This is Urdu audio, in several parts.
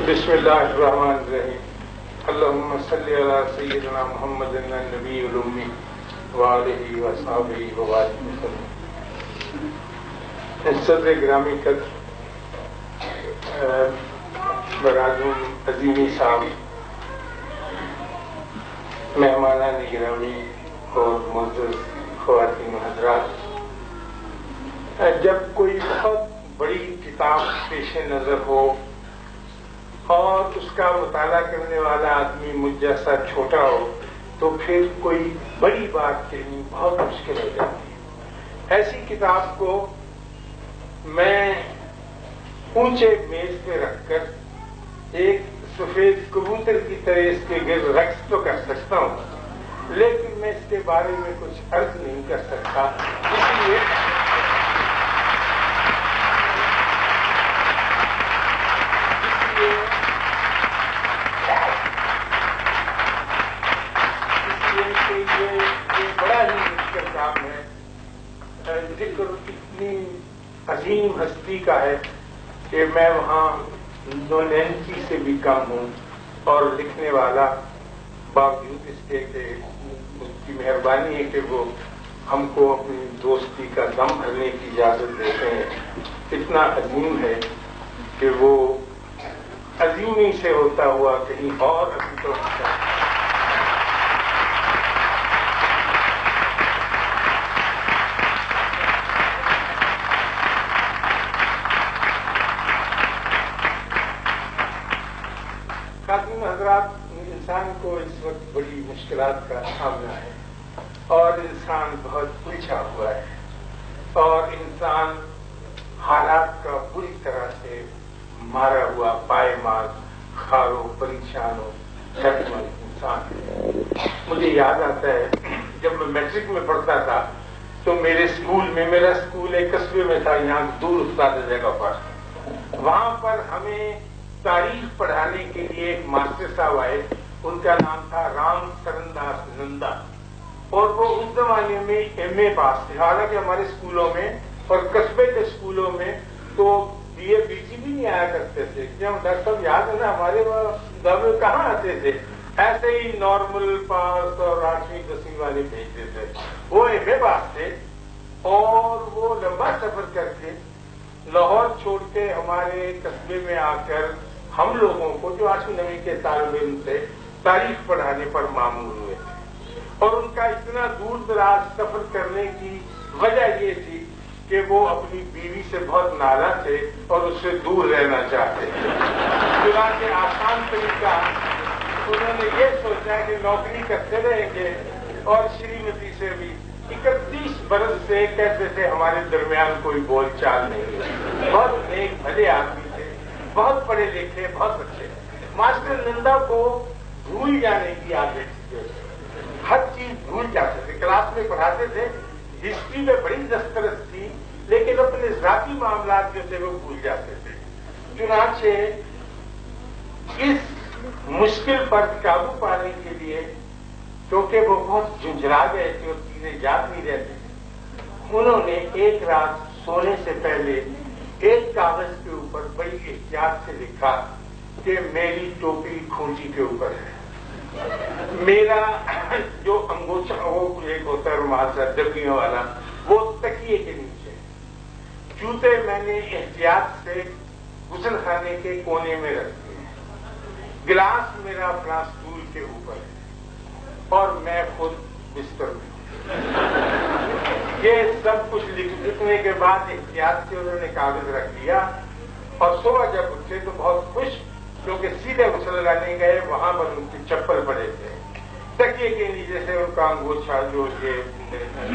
بسم اللہ الرحمن الرحیم اللہم صلی علی سیدنا محمد النبی الامی وآلہ وصحبہ وبارک وسلم. صدر گرامی قدر برادران عظیمی صاحب، مہمانان گرامی اور معزز خواتین و حضرات، جب کوئی بہت بڑی کتاب پیش نظر ہو اور اس کا مطالعہ کرنے والا آدمی مجھ جیسا چھوٹا ہو تو پھر کوئی بڑی بات کہنی بہت مشکل ہو جاتی ہے. ایسی کتاب کو میں اونچے میز پہ رکھ کر ایک سفید کبوتر کی طرح اس کے گرد رقص تو کر سکتا ہوں، لیکن میں اس کے بارے میں کچھ عرض نہیں کر سکتا. اس لیے یہ بڑا ہی مشکل کام ہے. ذکر اتنی عظیم ہستی کا ہے کہ میں وہاں 99 سے بھی کم ہوں، اور لکھنے والا باوجود اس کے کہ اس کی مہربانی ہے کہ وہ ہم کو اپنی دوستی کا دم بھرنے کی اجازت دیتے ہیں، اتنا عظیم ہے کہ وہ عظیمی سے ہوتا ہوا کہیں اور ابھی تو خاتون حضرات، انسان کو اس وقت بڑی مشکلات کا سامنا ہے اور انسان بہت الجھا ہوا ہے اور انسان حالات کا بری طرح سے مارا ہوا پائمال خارو پریشانو شرمند انسان ہے. مجھے یاد آتا ہے جب میں میٹرک میں پڑھتا تھا تو میرے اسکول میں، میرا اسکول ایک قصبے میں تھا یہاں دور افتادہ جگہ پر، وہاں پر ہمیں تاریخ پڑھانے کے لیے ایک ماسٹر صاحب آئے. ان کا نام تھا رام چرن داس نندا، اور وہ اس زمانے میں ایم اے پاس تھے. حالانکہ ہمارے اسکولوں میں اور قصبے کے اسکولوں میں تو بی اے بی سی بھی نہیں آیا کرتے تھے. کیوں ڈاکٹر صاحب یاد ہے نا، ہمارے دعوے کہاں آتے تھے، ایسے ہی نارمل پاس اور 8ویں 10ویں والے بھیجتے تھے. وہ ایم اے پاس تھے اور وہ لمبا سفر کر کے لاہور چھوڑ کے ہمارے قصبے میں آ کر ہم لوگوں کو جو 8ویں 9ویں کے طالب علم تھے تاریخ پڑھانے پر معمول ہوئے تھے. اور ان کا اتنا دور دراز سفر کرنے کی وجہ یہ تھی کہ وہ اپنی بیوی سے بہت ناراض تھے اور اس سے دور رہنا چاہتے تھے. چنانچہ آسان طریقہ انہوں نے یہ سوچا کہ نوکری کرتے رہیں گے، اور شریمتی سے بھی 31 برس سے کہتے تھے ہمارے درمیان کوئی بول چال نہیں ہے. بہت نیک بھلے آدمی تھے، بہت پڑھے لکھے، بہت اچھے. ماسٹر نندا کو بھول جانے کی عادت تھی، ہر چیز بھول جاتے تھے. کلاس میں پڑھاتے تھے، ہسٹری میں بڑی دسترس تھی، لیکن اپنے ذاتی معاملات جو تھے وہ بھول جاتے تھے. چنانچہ اس مشکل پر قابو پانے کے لیے، کیونکہ وہ بہت جھنجھلا گئے تھے اور چیزیں یاد نہیں رہتی تھی، انہوں نے ایک رات سونے سے پہلے ایک کاغذ کے اوپر بڑی احتیاط سے لکھا کہ میری ٹوپی کھونچی کے اوپر ہے، میرا جو انگوچھا وہ ایک ہوتا ہے رومال سا ڈبیوں والا وہ تکیے کے نیچے، جوتے میں نے احتیاط سے غسل خانے کے کونے میں رکھ دیے، گلاس میرا اپنا اسٹول کے اوپر ہے اور میں خود بستر میں ہوں. یہ سب کچھ لکھنے کے بعد احتیاط سے انہوں نے کاغذ رکھ دیا، اور صبح جب اٹھے تو بہت خوش، کیونکہ سیدھے غسل خانے گئے، وہاں پر ان کی چپل پڑے تھے، تکیے کے نیچے سے ان کا انگوچھا جو یہ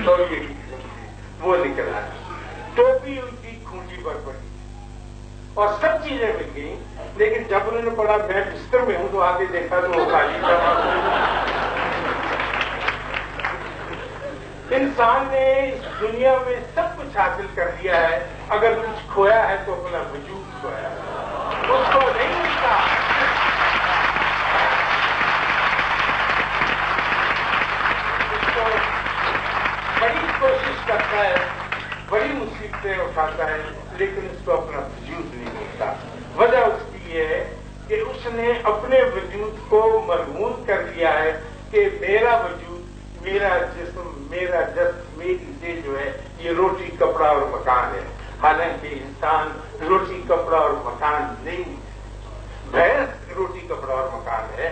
تولیے کی قسم تھی وہ نکل آیا، ٹوپی ان کی کھونٹی پر پڑی اور سب چیزیں مل گئیں. لیکن جب انہوں نے پڑھا میں بستر میں ہوں تو آگے دیکھا تو وہ خالی تھا. انسان نے اس دنیا میں سب کچھ حاصل کر لیا ہے، اگر کچھ کھویا ہے تو اپنا وجود کھویا ہے، اس کو نہیں ملتا. اس کو بڑی کوشش کرتا ہے، بڑی مصیبتیں اٹھاتا ہے، لیکن اس کو اپنا وجود نہیں ملتا. وجہ اس کی یہ ہے کہ نے اپنے وجود کو مرہون کر دیا ہے کہ میرا وجود، میرا جسم، میرا جسم، میری ذہ جو ہے یہ روٹی کپڑا اور مکان ہے. حالانکہ انسان روٹی کپڑا اور مکان نہیں ہے. بھینس روٹی کپڑا اور مکان ہے،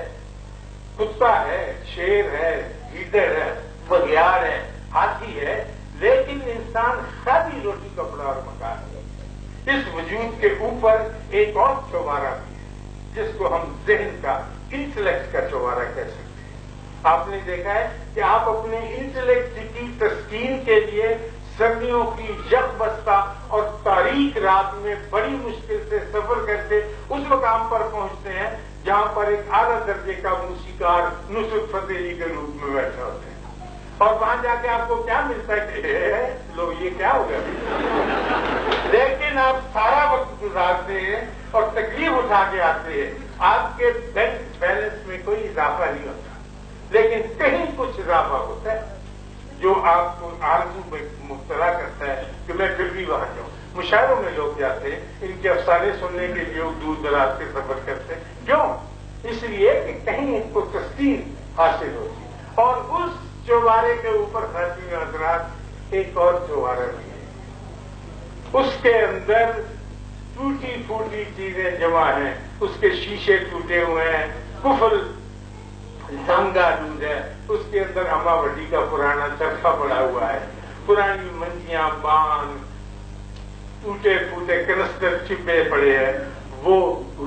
کتا ہے، شیر ہے، گیدڑ ہے، بگیار ہے، ہاتھی ہے، لیکن انسان خالی روٹی کپڑا اور مکان ہے. اس وجود کے اوپر ایک اور چوبارہ بھی ہے جس کو ہم ذہن کا، انٹلیکٹ کا چوبارہ کہہ سکتے ہیں. آپ نے دیکھا ہے کہ آپ اپنے انٹلیکٹ کی تسکین کے لیے سردیوں کی یک بستہ اور تاریک رات میں بڑی مشکل سے سفر کرتے اس مقام پر پہنچتے ہیں جہاں پر ایک اعلیٰ درجے کا موسیقار نصرت فتح علی کے روپ میں بیٹھا ہوتا ہے. اور وہاں جا کے آپ کو کیا ملتا ہے کہ لو یہ کیا ہو گیا، لیکن آپ سارا وقت گزارتے ہیں اور تکلیف اٹھا کے آتے ہیں. آپ کے بینک بیلنس میں کوئی اضافہ نہیں ہوتا، لیکن کہیں کچھ اضافہ ہوتا ہے جو آپ کو آرزو میں مبتلا کرتا ہے کہ میں پھر بھی وہاں جاؤں. مشاعروں میں لوگ جاتے ہیں، ان کے افسانے سننے کے لیے دور دراز سے سفر کرتے ہیں. کیوں؟ اس لیے کہ کہیں ان کو تسکین حاصل ہوتی ہے. اور اس چوبارے کے اوپر خاتون حضرات ایک اور چوبارہ بھی ہے. اس کے اندر ٹوٹی پھوٹی چیزیں جمع ہیں، اس کے شیشے ٹوٹے ہوئے ہیں، کفل ڈانگا دودھ ہے، اس کے اندر اما وڈی کا پرانا چرخا پڑا ہوا ہے، پرانی منجیاں، بان، ٹوٹے پھوٹے کنستر چھپے پڑے ہیں. وہ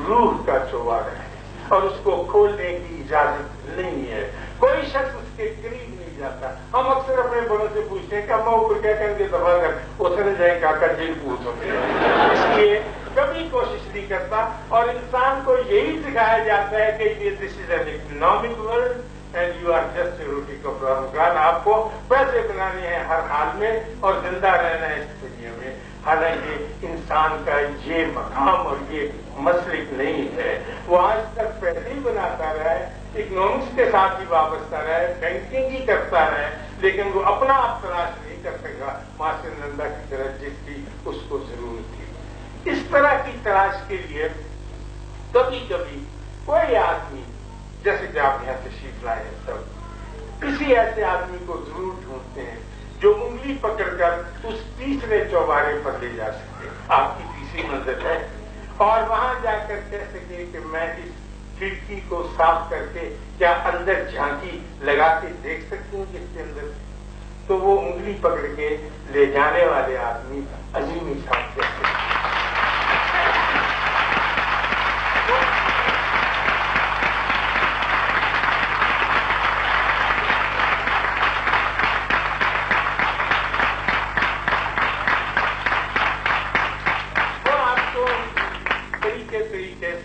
روح کا چوبارہ ہے اور اس کو کھولنے کی اجازت نہیں ہے. کوئی شخص اس کے قریب نہیں جاتا. ہم اکثر اپنے بڑوں سے پوچھتے ہیں کہ اما اوپر کیا کہیں گے، دبا کر اتر جائیں کاکا جیل پوچھ ہوتے ہیں. اس لیے کبھی کوشش نہیں کرتا. اور انسان کو یہی سکھایا جاتا ہے کہ یہ this is an economic world and you are just a roti kapda مکان. آپ کو پیسے بنانے ہیں ہر حال میں اور زندہ رہنا ہے اس دنیا میں. حالانکہ انسان کا یہ مقام اور یہ مسلک نہیں ہے. وہ آج تک پیسے ہی بناتا رہا ہے، اکنامکس کے ساتھ ہی وابستہ رہا ہے، بینکنگ ہی کرتا رہا ہے، لیکن وہ اپنا آپ تلاش نہیں کر سکا ماسٹر نندا کی طرح جس کی اس کو ضرورت تھی. اس طرح کی تلاش کے لیے کبھی کبھی کوئی آدمی، جیسے کہ آپ یہاں تشریف لائے ہیں سب، کسی ایسے آدمی کو ضرور ڈھونڈتے ہیں جو انگلی پکڑ کر اس تیسرے چوبارے پر لے جا سکے. آپ کی تیسری منزل ہے اور وہاں جا کر کہہ سکے کہ میں اس کھڑکی کو صاف کر کے کیا اندر جھانکی لگا کے دیکھ سکتی ہوں جس کے اندر. تو وہ انگلی پکڑ کے لے جانے والے آدمی عظیم صاحب کہتے ہیں.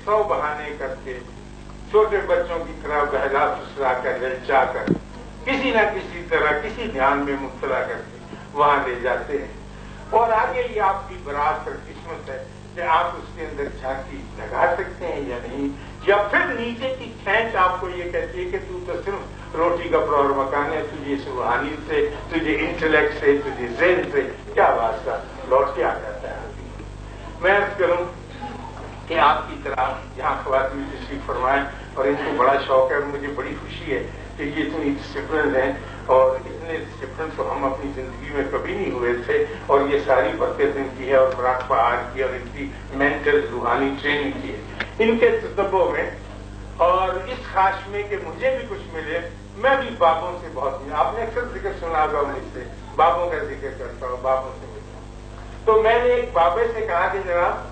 سو بہانے کر کے چھوٹے بچوں کی طرح بہلا پھسلا کر للچا کر کسی نہ کسی طرح کسی دھیان میں مبتلا کر کے وہاں لے جاتے ہیں. اور آگے یہ آپ کی برات اور قسمت ہے کہ آپ اس کے اندر جھانکی لگا سکتے ہیں یا نہیں. یا پھر نیچے کی کھینچ آپ کو یہ کہتی ہے کہ تو صرف روٹی کپڑا اور مکان ہے، تجھے اس روحانیت سے، تجھے انٹلیکٹ سے، تجھے ذہن سے کیا واسطہ، لوٹ کے آ جاتا ہے. میں عرض کروں کہ آپ کی طرح یہاں خواتین تشریف فرمائیں اور ان کو بڑا شوق ہے اور مجھے بڑی خوشی ہے کہ یہ اتنی ڈسپلن ہیں اور اتنے ڈسپلن تو ہم اپنی زندگی میں کبھی نہیں ہوئے تھے. اور یہ ساری برکت ان کی ہے اور مراقبہ آر کی اور ان کی مینٹل روحانی ٹریننگ کی ہے ان کے تجربوں میں. اور اس خاص میں کہ مجھے بھی کچھ ملے، میں بھی بابوں سے بہت ملا. آپ نے اکثر ذکر سنا ہوگا مجھ سے، بابوں کا ذکر کرتا ہوں، بابوں سے ملتا ہوں. تو میں نے ایک بابے سے کہا کہ جناب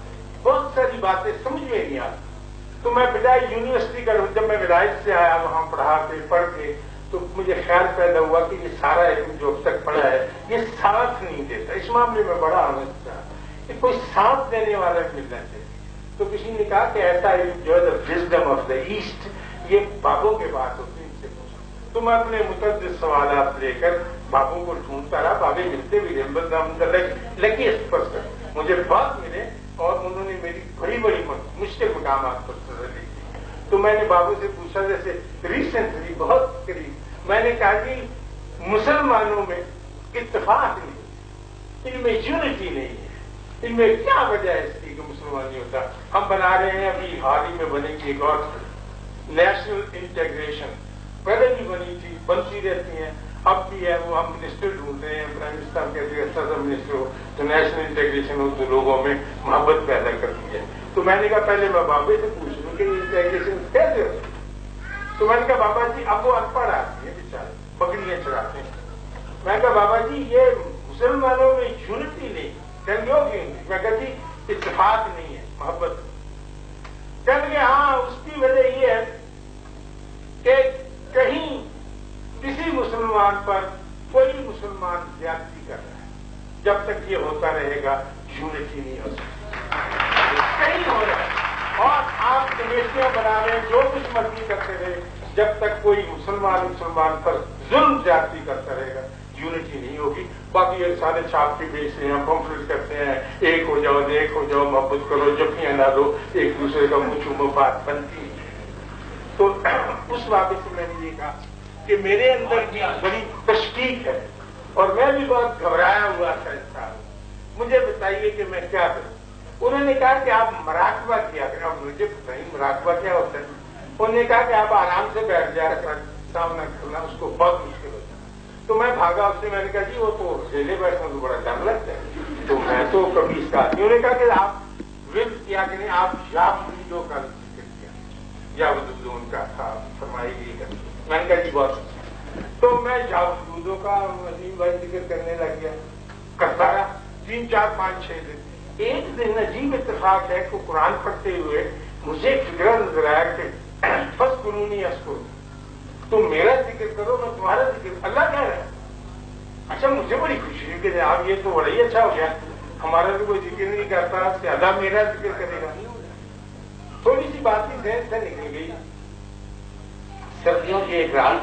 بہت ساری باتیں سمجھ میں نہیں آتی. تو میں بدائی یونیورسٹی کا جب میں ولایت سے آیا وہاں پڑھا کے پڑھ کے تو مجھے خیال پیدا ہوا کہ یہ سارا علم جو اب تک پڑھا ہے یہ ساتھ نہیں دیتا. اس معاملے میں بڑا آنند تھا کہ کوئی ساتھ دینے والا ملنا چاہیے. تو کسی نے کہا کہ ایسا علم جو ہے the wisdom of the East, یہ بابوں کے بات ہوتی ہے، ان سے پوچھا. تو میں اپنے متعدد سوالات لے کر بابوں کو ڈھونڈتا رہا. بابے ملتے بھی لکیسٹ پرسن مجھے بہت ملے اور انہوں نے میری بڑی بڑی مشکل مقامات پر تسلی دی. تو میں نے بابو سے پوچھا، جیسے ریسنٹلی بہت قریب میں نے کہا کہ مسلمانوں میں اتفاق نہیں، ان میں یونٹی نہیں ہے، ان میں کیا وجہ ہے اس کی کہ مسلمان نہیں ہوتا؟ ہم بنا رہے ہیں ابھی حال ہی میں بنے گی ایک اور نیشنل انٹیگریشن، پہلے بھی بنی تھی، بنتی رہتی ہیں، اب بھی ہے، وہ ہم منسٹر ڈھونڈ رہے ہیں، پرائم منسٹر کہتے ہیں اچھا سا منسٹر ہو تو نیشنل انٹیگریشن ہو تو لوگوں میں محبت پیدا کرتی ہے۔ تو میں نے کہا پہلے میں بابے سے پوچھ لوں کہ انٹیگریشن کیسے ہو؟ تو میں نے کہا بابا جی اب وہ ان پڑھ آتی ہے بیچارے، بکریاں چراتے ہیں۔ میں نے کہا بابا جی یہ مسلمانوں میں یونٹی نہیں، کہیں گے میں کہا جی اتفاق نہیں ہے، محبت نہیں۔ کہیں گے ہاں اس کی وجہ یہ ہے کہ کہیں کسی مسلمان پر کوئی مسلمان زیادتی کر رہا ہے، جب تک یہ ہوتا رہے گا یونٹی نہیں ہو سکتی، کہیں ہو رہا ہے۔ اور آپ کمیٹیاں بنا رہے ہیں، جو کچھ مرضی کرتے رہے، جب تک کوئی مسلمان پر ظلم زیادتی کرتا رہے گا یونٹی نہیں ہوگی۔ باقی یہ سارے چھاپ کے بیچتے ہیں، پمفلٹ کرتے ہیں، ایک ہو جاؤ ایک ہو جاؤ، محبت کرو، جفیاں نہ دو، ایک دوسرے کا منہ چومو، بات بنتی ہے۔ تو اس واقعے سے میں نے یہ کہا کہ میرے اندر بھی بڑی تشکیق ہے اور میں بھی بہت گھبرایا ہوا تھا انسان، مجھے بتائیے کہ میں کیا کروں؟ انہوں نے کہا کہ آپ مراقبہ کیا کریں۔ اب مجھے پتہ نہیں مراقبہ کیا ہوتا ہے۔ انہوں نے کہا کہ آپ آرام سے بیٹھ جائیں، سامنا کرنا اس کو بہت مشکل ہوتا ہے۔ تو میں بھاگا اس سے، میں نے کہا جی وہ تو اکیلے بیٹھنا تو بڑا ڈر لگتا ہے، تو میں تو کبھی اس کا آدمی۔ انہوں نے کہا کہ آپ ورد کیا کریں، آپ یاب جو کا ذکر کیا یا وجود ان کا تھا فرمائی گئی ہے۔ میں نے کہا جی بہت اچھا۔ تو میں وجودوں کا عظیم بھائی ذکر کرنے لگ گیا، کرتا رہا 3 4 5 6 دن۔ ایک دن عجیب اتفاق ہے کہ قرآن پڑھتے ہوئے مجھے فکر نظر آیا کہ فَاذْكُرُونِي أَذْكُرْكُمْ، تم میرا ذکر کرو میں تمہارا ذکر۔ اللہ کہہ رہا ہے۔ اچھا مجھے بڑی خوشی ہوئی کہ آپ یہ تو بڑا ہی اچھا ہو گیا، ہمارا تو کوئی ذکر نہیں کرتا، کہ اللہ میرا ذکر کرے گا۔ تھوڑی سی بات ہی ذہن سے نکل گئی۔ سردیوں کی ایک رات،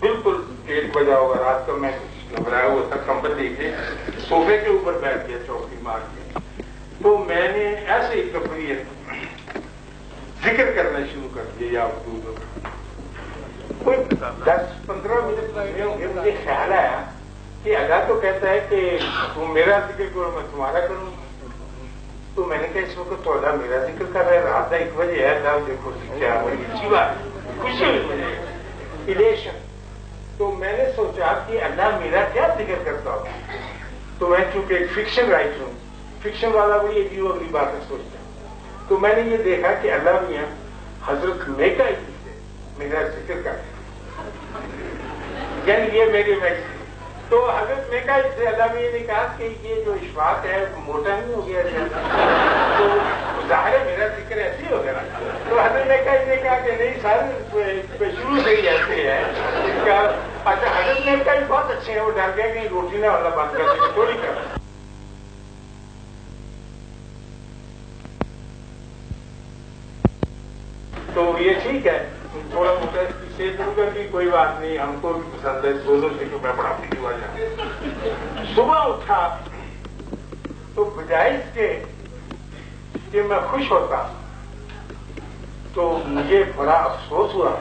بالکل 1 بجا ہوگا رات کا، میں گھبرایا ہوا تھا، کمبل لے کے صوفے کے اوپر بیٹھ گیا چوکی مار کے۔ تو میں نے ایسے ہی کپڑی ذکر کرنا شروع کر دیا یا وجودوں کا۔ کوئی 10-15 منٹ لگے ہوں گے، مجھے خیال آیا کہ اللہ تو کہتا ہے کہ تم میرا ذکر کرو میں تمہارا کروں۔ تو میں نے کہا اس وقت تو اللہ میرا ذکر کر رہا ہے، رات 1 بجے ہے، اللہ دیکھو کیا بڑی اچھی بات ہے، خوشی ہوئی مجھے، الیشن۔ تو میں نے سوچا کہ اللہ میرا کیا ذکر کرتا ہوگا۔ تو میں چونکہ ایک فکشن رائٹر ہوں، فکشن والا بڑی عجیب اگلی باتیں سوچتا ہے۔ تو میں نے یہ دیکھا کہ اللہ میاں حضرت میکا سے میرا ذکر کرتے، یعنی یہ میرے میسج۔ تو حضرت میکا سے اللہ میاں نے کہا کہ یہ جو اشفاق ہے موٹا نہیں ہو گیا ہے، تو ظاہر ہے میرا ذکر ایسے ہی ہو گیا۔ تو حضرت میکا نے کہا کہ نہیں سارے شروع سے ہی ایسے ہے اس کا۔ اچھا حضرت میکا بھی بہت اچھے ہیں، وہ ڈر گیا کہ روٹی نہ اللہ بند کر دے، تھوڑی کر۔ تو یہ ٹھیک ہے، تھوڑا موٹا سے دوں گا کہ کوئی بات نہیں، ہم کو بھی پسند ہے دونوں سے، کہ میں بڑا فری ہوا جاؤں۔ صبح اٹھا تو بجائے اس کے کہ میں خوش ہوتا تو مجھے بڑا افسوس ہوا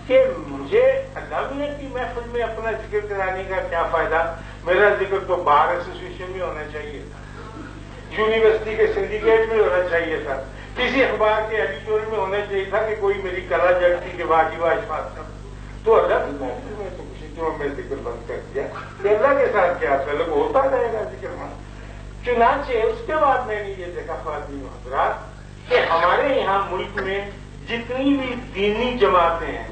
کہ مجھے اللہ میاں کی محفل میں اپنا ذکر کرانے کا کیا فائدہ۔ میرا ذکر تو بار ایسوسیشن میں ہونا چاہیے تھا، یونیورسٹی کے سنڈیکیٹ میں ہونا چاہیے تھا، کسی اخبار کے ایڈیٹور میں ہونا چاہیے تھا کہ کوئی میری کلا جگتی کہ واجی بات کر۔ تو اللہ کی محفل میں تو کسی جو میں ذکر بند کر دیا کہ اللہ کے ساتھ کیا تعلق ہوتا رہے گا ذکر میں۔ چنانچہ اس کے بعد میں نے یہ دیکھا خواتین حضرات کہ ہمارے یہاں ملک میں جتنی بھی دینی جماعتیں ہیں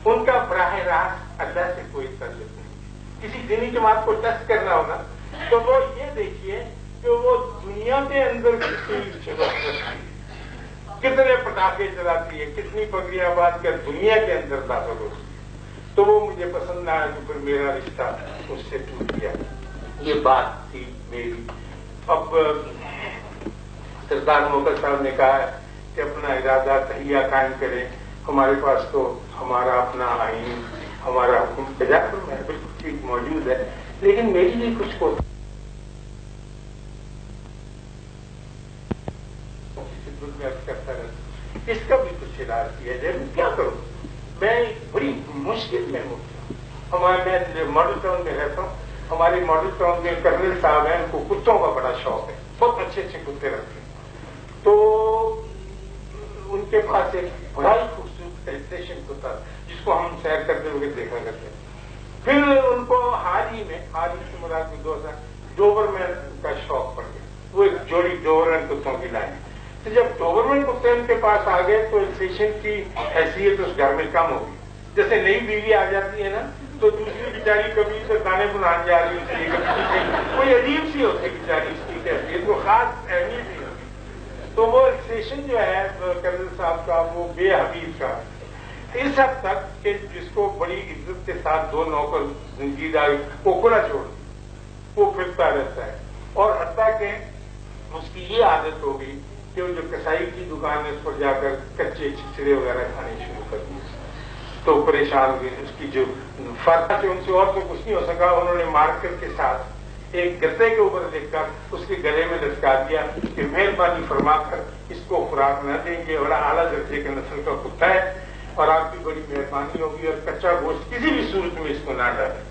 ان کا براہ راست اللہ سے کوئی تعلق نہیں۔ کسی دینی جماعت کو ٹچ کرنا ہوگا تو وہ یہ دیکھیے کہ وہ دنیا کے اندر کتنے پٹاخے چلاتی ہے، کتنی پگڑیاں باندھ کر دنیا کے اندر داخل ہوتی ہے۔ تو وہ مجھے پسند نہ آیا تو پھر میرا رشتہ اس سے ٹوٹ گیا۔ یہ بات تھی میری۔ اب سردار موکل صاحب نے کہا کہ اپنا ارادہ تہیہ قائم کریں، ہمارے پاس تو ہمارا اپنا آئین، ہمارا حکم تجاکر میں بالکل ٹھیک موجود ہے، لیکن میری بھی کچھ کو کرتا رہتا، اس کا بھی کچھ علاج کیا جائے۔ میں کیا کروں، میں بڑی مشکل میں ہوں۔ میں ماڈل ٹاؤن میں رہتا ہوں، ہمارے ماڈل ٹاؤن میں کرنل صاحب ہیں، ان کو کتوں کا بڑا شوق ہے، بہت اچھے اچھے کتے رکھتے ہیں. تو ان کے پاس ایک بڑا ہی خوبصورت اسٹیشن کتا جس کو ہم سیر کرتے ہوئے دیکھا کرتے ہیں. پھر ان کو حال ہی سے مراد 2000 ڈوبرمین کا شوق پڑ گیا. وہ ایک جوڑی ڈوبرمین کتوں کی لائیں. تو جب ڈوبرمین کتے ان کے پاس آ گئے تو اسٹیشن کی حیثیت اس گھر میں کم ہوگی. جیسے نئی بیوی آ جاتی ہے نا تو دوسری بیچاری کبھی سے دانے بنانے جا رہی ہوتی ہے، کوئی عجیب سی ہوتی ہے بیچاری، اس کی کیفیت کو خاص اہمیت نہیں ہوتی. تو وہ اسٹیشن جو ہے کرنل صاحب کا وہ بے حبیب کا اس حد تک کہ جس کو بڑی عزت کے ساتھ 2 نوکر زندگی داری وہ کھلا چھوڑ وہ پھرتا رہتا ہے. اور حتیٰ کہ اس کی یہ عادت ہو گئی کہ وہ جو کسائی کی دکان ہے اس پر جا کر کچے چھچڑے وغیرہ کھانے شروع کر دیے. تو پریشان ہوئے. اس کی جو فرق سے ان سے اور تو کچھ نہیں ہو سکا. انہوں نے مارکر کے ساتھ ایک گتے کے اوپر لکھ کر اس کے گلے میں لٹکا دیا کہ مہربانی فرما کر اس کو خوراک نہ دیں گے، بڑا اعلیٰ درجے کے نسل کا کتا ہے اور آپ کی بڑی مہربانی ہوگی اور کچا گوشت کسی بھی صورت میں اس کو نہ ڈالیں.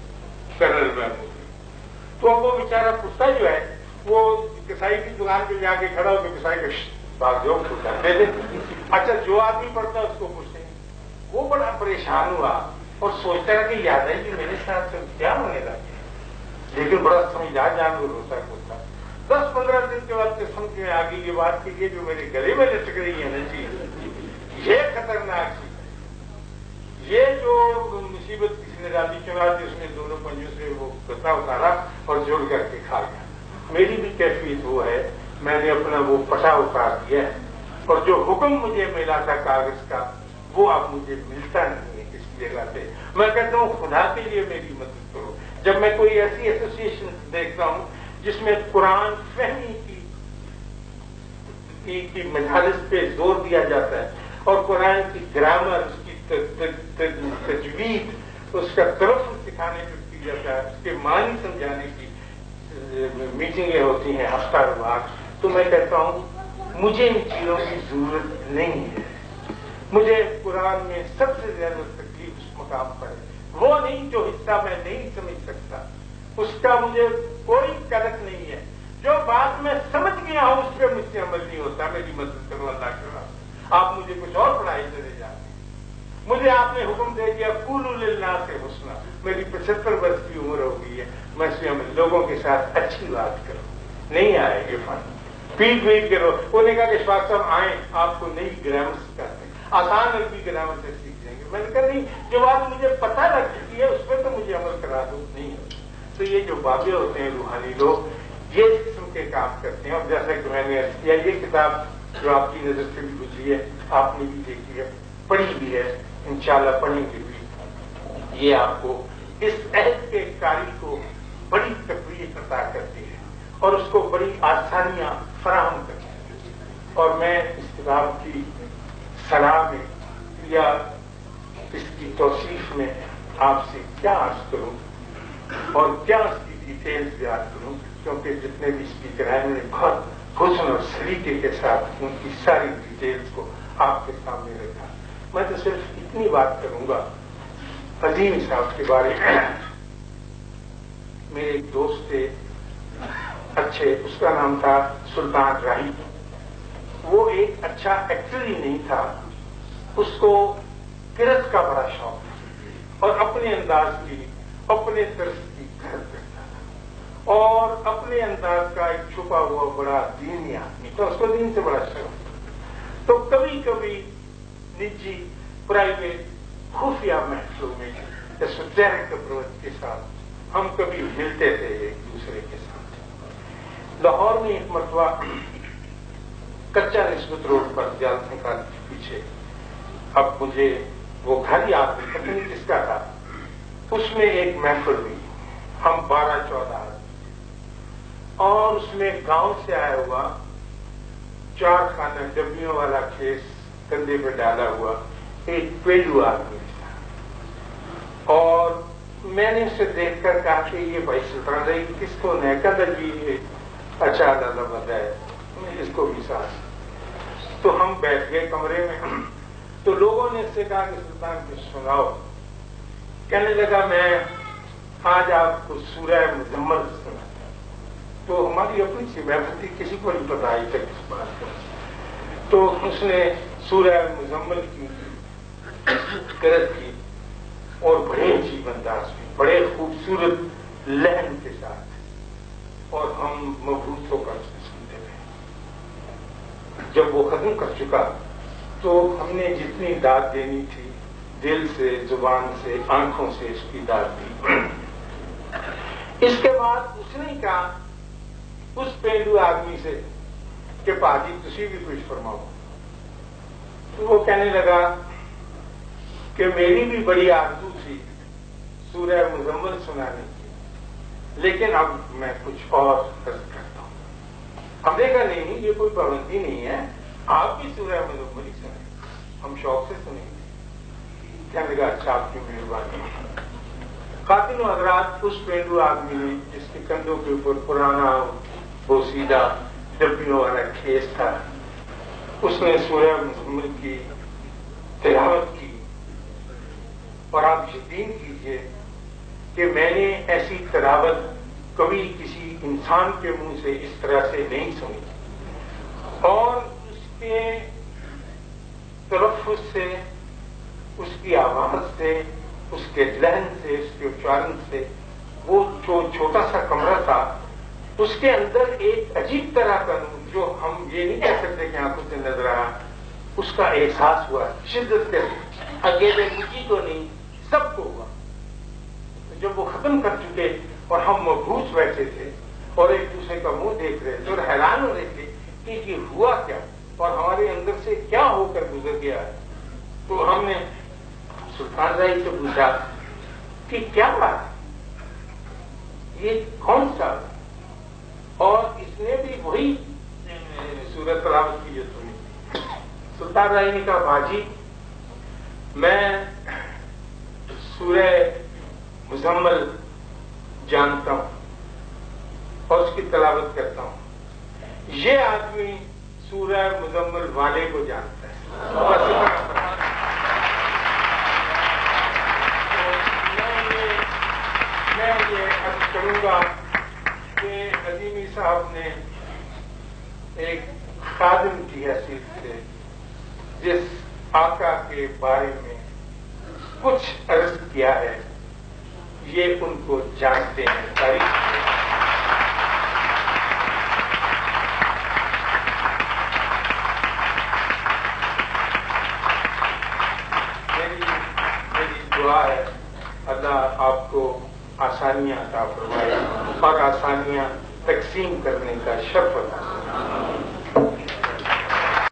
کرنل محمود. تو اب وہ بیچارہ کتا جو ہے وہ کسائی کی دکان پہ جا کے کھڑا ہو کے کسائی کا بات جو دے دیں. اچھا جو آدمی پڑتا ہے اس کو پوچھتے ہیں. وہ بڑا پریشان ہوا اور سوچتا ہے کہ یاد ہے کہ میرے ساتھ کیا ہونے لگا. لیکن بڑا سمجھدار جانور ہوتا ہے کتا. 10-15 دن کے بعد سمجھ میں آ گئی یہ بات کہ یہ جو میرے گلے میں لٹک رہی ہے نا چیز یہ خطرناک چیز ہے. یہ جو مصیبت کسی نے ڈالی چنا جس نے دونوں پنجوں سے وہ کتا اتارا اور جوڑ کر کے کھا گیا. میری بھی کیفیت وہ ہے، میں نے اپنا وہ پٹا اتار دیا ہے اور جو حکم مجھے ملا تھا کاغذ کا وہ اب مجھے ملتا نہیں ہے کسی جگہ سے. میں کہتا ہوں خدا کے لیے میری مدد کرو. جب میں کوئی ایسی ایسوسیشن دیکھتا ہوں جس میں قرآن فہمی کی مجالس پہ زور دیا جاتا ہے اور قرآن کی گرامر، اس کی تجوید، اس کا تلفظ سکھانے پہ کی جاتا ہے، اس کے معنی سمجھانے کی میٹنگیں ہوتی ہیں ہفتہ وار، تو میں کہتا ہوں مجھے ان چیزوں کی ضرورت نہیں ہے. مجھے قرآن میں سب سے زیادہ تکلیف اس مقام پر ہے وہ نہیں جو حصہ میں نہیں سمجھ سکتا، اس کا مجھے کوئی قدر نہیں ہے. جو بات میں سمجھ گیا ہوں اس پہ مجھ سے عمل نہیں ہوتا. میری مدد کرو اللہ کے راستے. آپ مجھے کچھ اور پڑھائی چلے جاتے ہیں. مجھے آپ نے حکم دے دیا قولوا للناس حسنا. میری 75 برس کی عمر ہو گئی ہے، میں اس میں لوگوں کے ساتھ اچھی بات کروں. نہیں آئے گے فن پیٹ کرو. انہوں نے کہا کہ اشفاق صاحب آئیں آپ کو نئی گرامر سکھاتے ہیں، آسان عربی گرامر سے سیکھ جائیں گے. میں نے کہا نہیں، جو بات مجھے پتہ لگ چکی ہے اس پہ تو مجھے عمل کرا دو. نہیں ہوتا. تو یہ جو بابے ہوتے ہیں روحانی لوگ یہ قسم کے کام کرتے ہیں. اور جیسا کہ میں نے عرض کیا یہ کتاب جو آپ کی نظر سے بھی گزری ہے آپ نے بھی دیکھی ہے، پڑھی بھی ہے، انشاءاللہ پڑھیں گے بھی. یہ آپ کو اس عہد کے کاری کو بڑی تقویت عطا کرتی ہے اور اس کو بڑی آسانیاں فراہم کرتی ہے. اور میں اس کتاب کی صلاح میں یا اس کی توصیف میں آپ سے کیا عرض کروں اور کیا اس کی ڈیٹیلز بیان کروں، کیونکہ جتنے بھی اسپیکر ہیں انہوں نے بہت حسن اور سلیقے کے ساتھ ان کی ساری ڈیٹیلز کو آپ کے سامنے رکھا. میں تو صرف اتنی بات کروں گا عظیم صاحب کے بارے میں. میرے ایک دوست تھے اچھے، اس کا نام تھا سلطان راہی. وہ ایک اچھا ایکٹر ہی نہیں تھا، اس کو کرت کا بڑا شوق تھا اور اپنے انداز کی اپنے طرز کی کرت کرتا تھا اور اپنے انداز کا ایک چھپا ہوا بڑا دینی آدمی تھا. اس کو دین سے بڑا شوق تھا. تو کبھی کبھی نجی پرائیویٹ خفیہ محفلوں میں ایسوٹیرک اپروچ کے ساتھ ہم کبھی ملتے تھے ایک دوسرے کے ساتھ. لاہور میں ایک مرتبہ کچا نسبت روڈ پر جال سنکال کے پیچھے، اب مجھے وہ گھر یاد نہیں، پتہ نہیں کس کا تھا، اس میں ایک محفل ہوئی. ہم 12-14 آدمی اور اس میں گاؤں سے آیا ہوا 4 خانہ ڈبیوں والا کھیس کندھے پہ ڈالا ہوا ایک پیلو آدمی تھا. اور میں نے اسے دیکھ کر کہا کہ یہ بھائی سلطان رہی کس کو نہیں کہتا جی اچھا دادا بتا ہے اس کو بھی ساتھ. تو ہم بیٹھ گئے کمرے میں تو لوگوں نے اس سے کہا کہ سلطان کچھ سناؤ. کہنے لگا میں آج آپ کو سورہ مزمل سناتا ہوں۔ تو ہماری اپنی سی محفل تھی، کسی کو نہیں پتا آئی تک اس بات کا، تو اس نے سورہ مزمل کی قرأت کی اور بڑے عجیب انداز میں، بڑے خوبصورت لہن کے ساتھ، اور ہم مبہوت ہو کر سنتے رہے۔ جب وہ ختم کر چکا تو ہم نے جتنی داد دینی تھی دل سے، زبان سے، آنکھوں سے اس کی داد دی۔ اس کے بعد اس نے کہا اس پہلو آدمی سے کہ پاجی تسی بھی کچھ فرماؤ۔ تو وہ کہنے لگا کہ میری بھی بڑی آرزو تھی سورہ مزمل سنانے کی، لیکن اب میں کچھ اور عرض کرتا ہوں۔ ہم نے کہا نہیں، یہ کوئی پابندی نہیں ہے، آپ بھی سورہ مزمل ہی سنیں، ہم شوق سے سنیں گے۔ کہنے لگا اچھا، آپ کی مہربانی۔ خاتون و حضرات، اس پہلو آدمی نے جس کے کندھوں کے اوپر پرانا بوسیدہ ڈبیوں والا کھیس تھا، اس نے سورہ مزمل کی تلاوت کی، اور آپ یقین کیجئے کہ میں نے ایسی تلاوت کبھی کسی انسان کے منہ سے اس طرح سے نہیں سنی، اور اس کے تلفظ سے، اس کی آواز سے، اس کے لہن سے، اس کے اچارن سے، وہ جو چھوٹا سا کمرہ تھا اس کے اندر ایک عجیب طرح کا نور، جو ہم یہ نہیں کہہ سکتے کہ آنکھوں سے نظر آیا، اس کا احساس ہوا شدت سے، اکیلے مجھے کو نہیں سب کو ہوا۔ جب وہ ختم کر چکے اور ہم مبہوت بیٹھے تھے اور ایک دوسرے کا منہ دیکھ رہے تھے اور حیران ہو رہے تھے کہ یہ ہوا کیا اور ہمارے اندر سے کیا ہو کر گزر گیا ہے، تو ہم نے سلطان رائی سے پوچھا کہ کیا بات ہے، یہ کون سا؟ اور اس نے بھی وہی سورۃ تلاوت کی جو سنی۔ سلطان رائی نے کہا باجی میں سورہ مزمل جانتا ہوں اور اس کی تلاوت کرتا ہوں، یہ آدمی سورہ مزمل والے کو جانتا ہے۔ میں یہ عرض کروں گا کہ عظیمی صاحب نے ایک خادم کی حیثیت سے جس آقا کے بارے میں کچھ عرض کیا ہے، یہ ان کو جانتے ہیں، تاریخ میری دعا ہے اللہ آپ کو آسانیاں عطا فرمائے اور آسانیاں تقسیم کرنے کا شرف عطا فرمائے۔